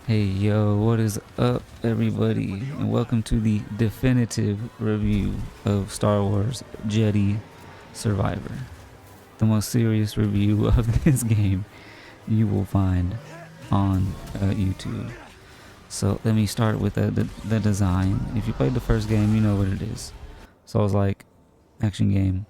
Hey yo, what is up everybody, and welcome to the definitive review of Star Wars Jedi Survivor. The most serious review of this game you will find on YouTube. So let me start with the design. If you played the first game, you know what it is. Souls-like action game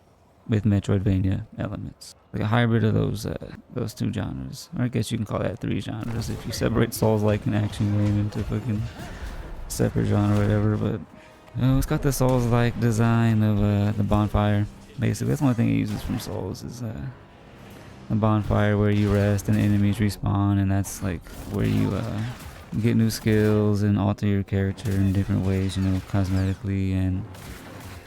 with Metroidvania elements. Like a hybrid of those two genres. Or I guess you can call that three genres if you separate Souls-like and action game into fucking separate genre or whatever. But it's got the Souls-like design of the bonfire. Basically, that's the only thing it uses from Souls is a bonfire where you rest and enemies respawn, and that's like where you get new skills and alter your character in different ways, you know, cosmetically and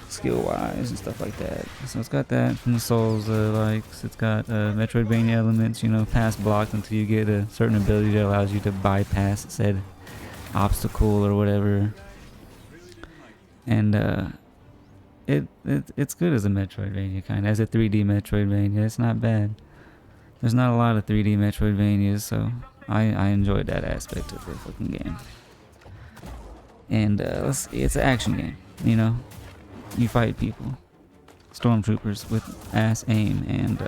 skill wise and stuff like that. So it's got that from the Souls likes. It's got Metroidvania elements, you know, pass blocks until you get a certain ability that allows you to bypass said obstacle or whatever. And it's good as a Metroidvania kind of, as a 3D Metroidvania. It's not bad. There's not a lot of 3D Metroidvanias, so I enjoyed that aspect of the fucking game. And it's an action game, you know. You fight people, stormtroopers with ass aim and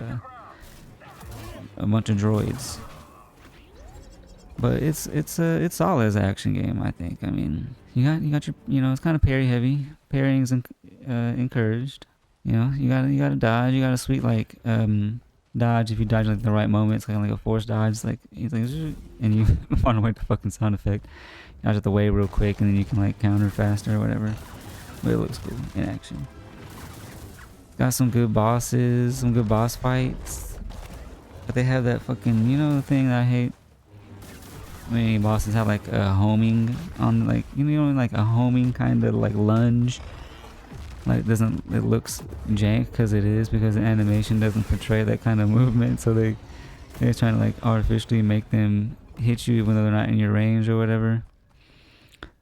a bunch of droids. But it's solid as an action game, I think. I mean, you got your, you know, it's kind of parry heavy. Parrying's encouraged. You know, you gotta dodge. You got a sweet like dodge if you dodge like the right moment. It's kind of like a force dodge. It's like and you find a way to fucking sound effect. You dodge it the way real quick, and then you can like counter faster or whatever. But it looks cool in action. Got some good bosses, some good boss fights. But they have that fucking, you know, the thing that I hate. Many bosses have like a homing on, like, you know, like a homing kind of like lunge. Like it looks jank because it is, because the animation doesn't portray that kind of movement. So they're trying to like artificially make them hit you even though they're not in your range or whatever.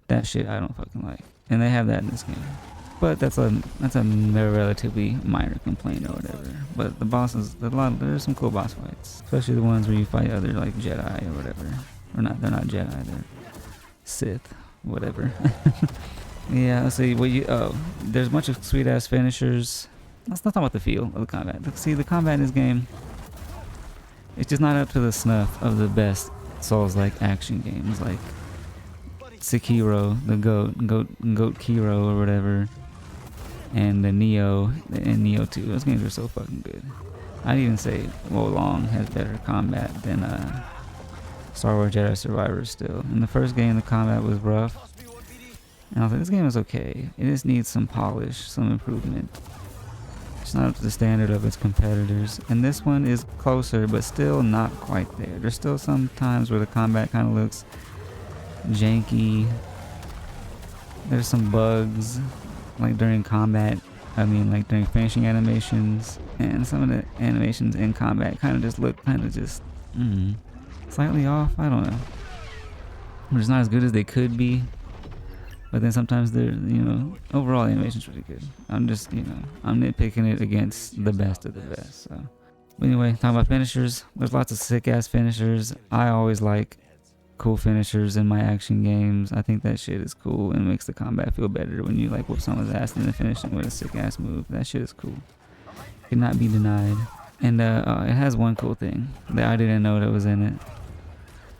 That shit I don't fucking like. And they have that in this game, but that's a relatively minor complaint or whatever. But the bosses, there's some cool boss fights, especially the ones where you fight other like Jedi or whatever. Or not, they're not Jedi, they're Sith, whatever. Yeah, let's see. There's a bunch of sweet ass finishers. Let's not talk about the feel of the combat. See, the combat in this game, it's just not up to the snuff of the best Souls-like action games, like Sekiro, the goat Kiro or whatever, and the Neo and Neo 2. Those games are so fucking good. I'd even say Wolong has better combat than Star Wars Jedi Survivor still. In the first game, the combat was rough, and I was like, this game is okay. It just needs some polish, some improvement. It's not up to the standard of its competitors. And this one is closer, but still not quite there. There's still some times where the combat kind of looks janky. There's some bugs like during combat, like during finishing animations, and some of the animations in combat kind of just look slightly off. I don't know, but it's not as good as they could be. But then sometimes they're, you know, overall the animation's really good. I'm just, you know, I'm nitpicking it against the best of the best. So but anyway, talking about finishers, there's lots of sick ass finishers. I always like cool finishers in my action games. I think that shit is cool and makes the combat feel better when you like whoop someone's ass and then finish them with a sick ass move. That shit is cool. Cannot be denied. And it has one cool thing that I didn't know that was in it.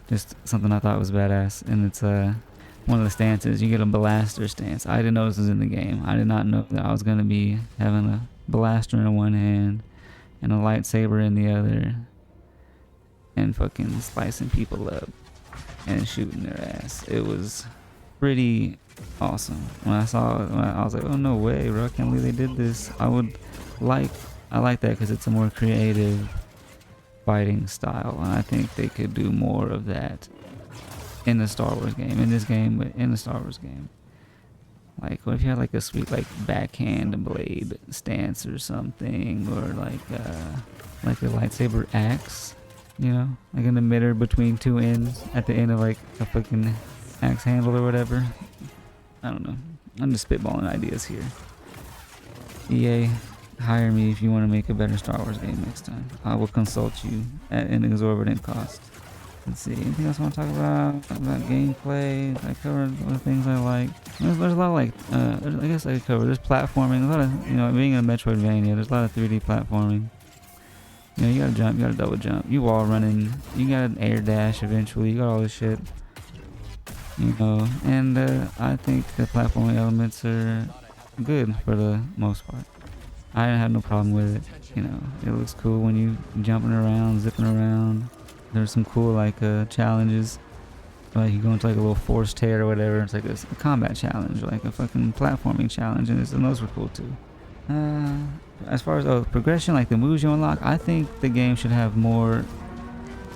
Just something I thought was badass, and it's one of the stances. You get a blaster stance. I didn't know this was in the game. I did not know that I was gonna be having a blaster in one hand and a lightsaber in the other, and fucking slicing people up and shooting their ass. It was pretty awesome. When I saw it, I was like, oh no way, bro, I can't believe they did this. I like that because it's a more creative fighting style, and I think they could do more of that in the Star Wars game, in this game, but in the Star Wars game. Like, what if you had like a sweet like backhand blade stance or something, or like a lightsaber axe, you know, like in the middle between two ends at the end of like a fucking axe handle or whatever. I don't know. I'm just spitballing ideas here. EA, hire me if you want to make a better Star Wars game next time. I will consult you at an exorbitant cost. Let's see, anything else I want to talk about? Talk about gameplay. I covered other things I like. There's a lot of like, I guess I covered. There's platforming. A lot of, you know, being in a Metroidvania, there's a lot of 3D platforming. You know, you gotta jump, you gotta double jump. You wall running, you got an air dash eventually. You got all this shit. You know, and I think the platforming elements are good for the most part. I didn't have no problem with it. You know, it looks cool when you jumping around, zipping around. There's some cool like challenges. Like you go into like a little force tear or whatever. It's like a combat challenge, like a fucking platforming challenge, and those were cool too. As far as progression, like the moves you unlock, I think the game should have more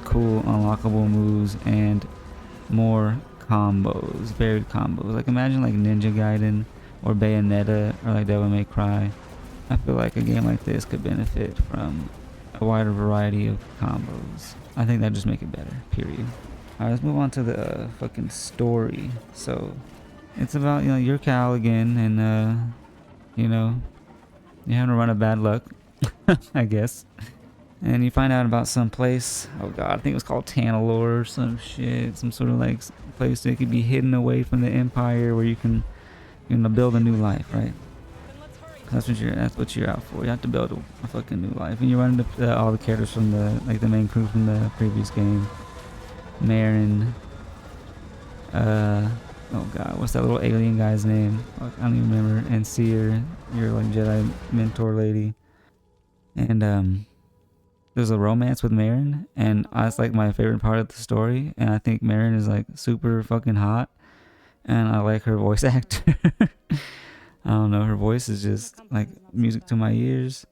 cool unlockable moves and more combos, varied combos. Like imagine like Ninja Gaiden or Bayonetta or like Devil May Cry. I feel like a game like this could benefit from a wider variety of combos. I think that just make it better, period. Alright, let's move on to the fucking story. So, it's about, you know, you're Cal again, and, you know, you're having a run of bad luck, I guess. And you find out about some place, oh god, I think it was called Tanalor or some shit, some sort of like place that could be hidden away from the Empire where you can, you know, build a new life, right? That's what you're out for. You have to build a fucking new life, and you run into all the characters from the main crew from the previous game. Marin. Oh god, what's that little alien guy's name? Fuck, I don't even remember. And Seer, your like Jedi mentor lady. And there's a romance with Marin, and that's like my favorite part of the story. And I think Marin is like super fucking hot, and I like her voice actor. I don't know, her voice is just like music to my ears,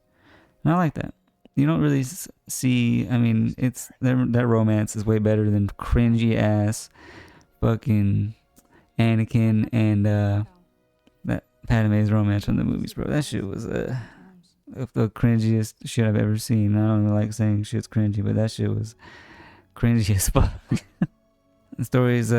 and I like that. You don't really see, I mean, it's that romance is way better than cringy ass fucking Anakin and that Padme's romance from the movies, bro. That shit was the cringiest shit I've ever seen. I don't really like saying shit's cringy, but that shit was cringy as fuck. The story's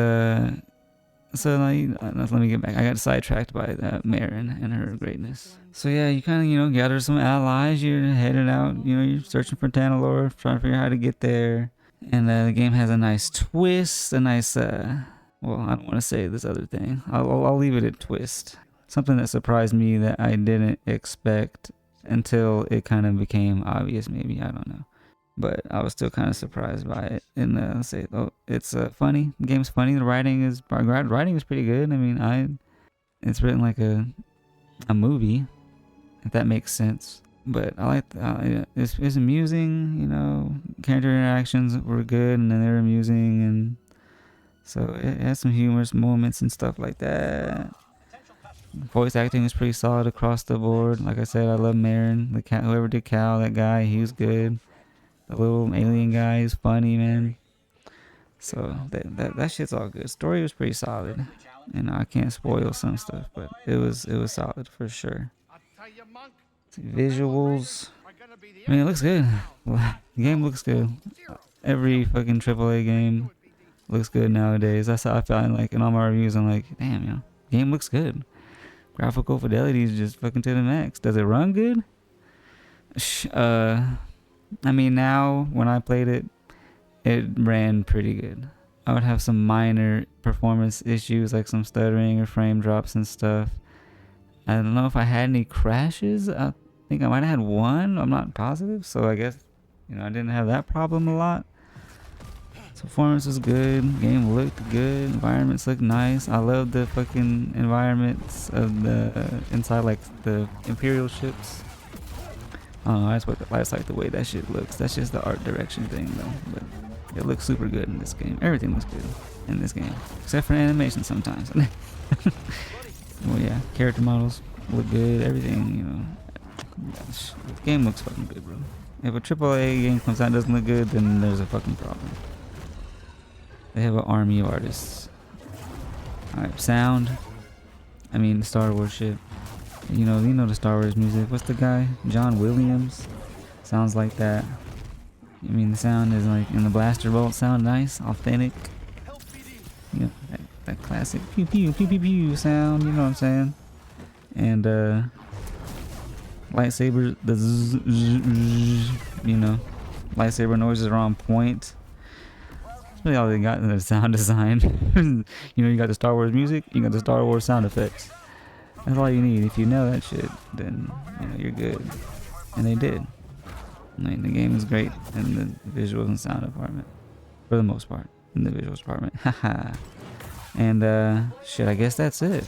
so let me get back. I got sidetracked by Marin and her greatness. So yeah, you kind of, you know, gather some allies. You're headed out. You know, you're searching for Tanalor, trying to figure out how to get there. And the game has a nice twist. A nice well, I don't want to say this other thing. I'll leave it at twist. Something that surprised me that I didn't expect until it kind of became obvious. Maybe, I don't know. But I was still kind of surprised by it. And let's say, it's funny. The game's funny. The writing is pretty good. I mean, it's written like a movie, if that makes sense. But I like it's amusing. You know, character interactions were good, and then they're amusing, and so it has some humorous moments and stuff like that. Voice acting is pretty solid across the board. Like I said, I love Marin. The cat, whoever did Cal, that guy, he was good. The little alien guy is funny, man. So that shit's all good. Story was pretty solid, and I can't spoil some stuff, but it was solid for sure. Visuals, I mean, it looks good. The game looks good. Every fucking AAA game looks good nowadays. That's how I felt like in all my reviews. I'm like, damn, you know, game looks good. Graphical fidelity is just fucking to the max. Does it run good? I mean, now when I played it, it ran pretty good. I would have some minor performance issues, like some stuttering or frame drops and stuff. I don't know if I had any crashes. I think I might have had one. I'm not positive, so I guess, you know, I didn't have that problem a lot. So performance was good. Game looked good. Environments looked nice. I love the fucking environments of the inside, like the Imperial ships. I don't know, I just like the way that shit looks. That's just the art direction thing though. But it looks super good in this game. Everything looks good in this game, except for animation sometimes. Well, yeah, character models look good. Everything, you know. The game looks fucking good, bro. If a AAA game comes out and doesn't look good, then there's a fucking problem. They have an army of artists. Alright, sound. I mean, the Star Wars shit. You know the Star Wars music. What's the guy? John Williams. Sounds like that. I mean, the sound is like, in the blaster bolt sound nice, authentic. You know, that classic pew pew pew pew pew sound. You know what I'm saying? And lightsaber, the zzz, you know, lightsaber noises are on point. really all they got in the sound design. You know, you got the Star Wars music, you got the Star Wars sound effects. That's all you need. If you know that shit, then you know you're good. And they did. I mean, the game is great in the visuals and sound department, for the most part, in the visuals department. Haha. And shit, I guess that's it.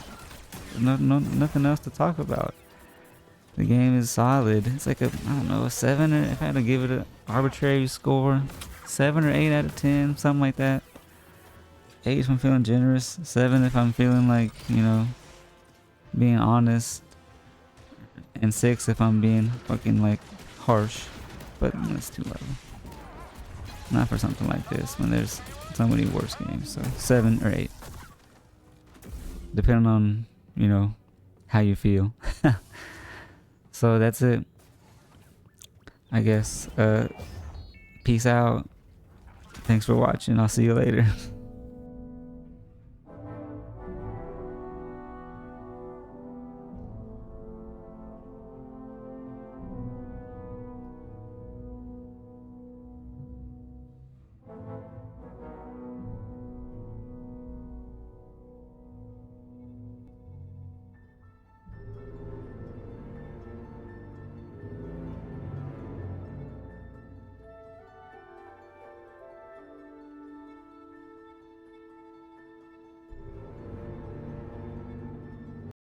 Nothing else to talk about. The game is solid. It's like I don't know, a 7, or if I had to give it an arbitrary score, 7 or 8 out of 10, something like that. 8 if I'm feeling generous, 7 if I'm feeling like, you know, being honest, and 6 if I'm being fucking like harsh. But that's too low. Not for something like this when there's so many worse games. So 7 or 8, depending on, you know, how you feel. So that's it, I guess. Peace out. Thanks for watching. I'll see you later.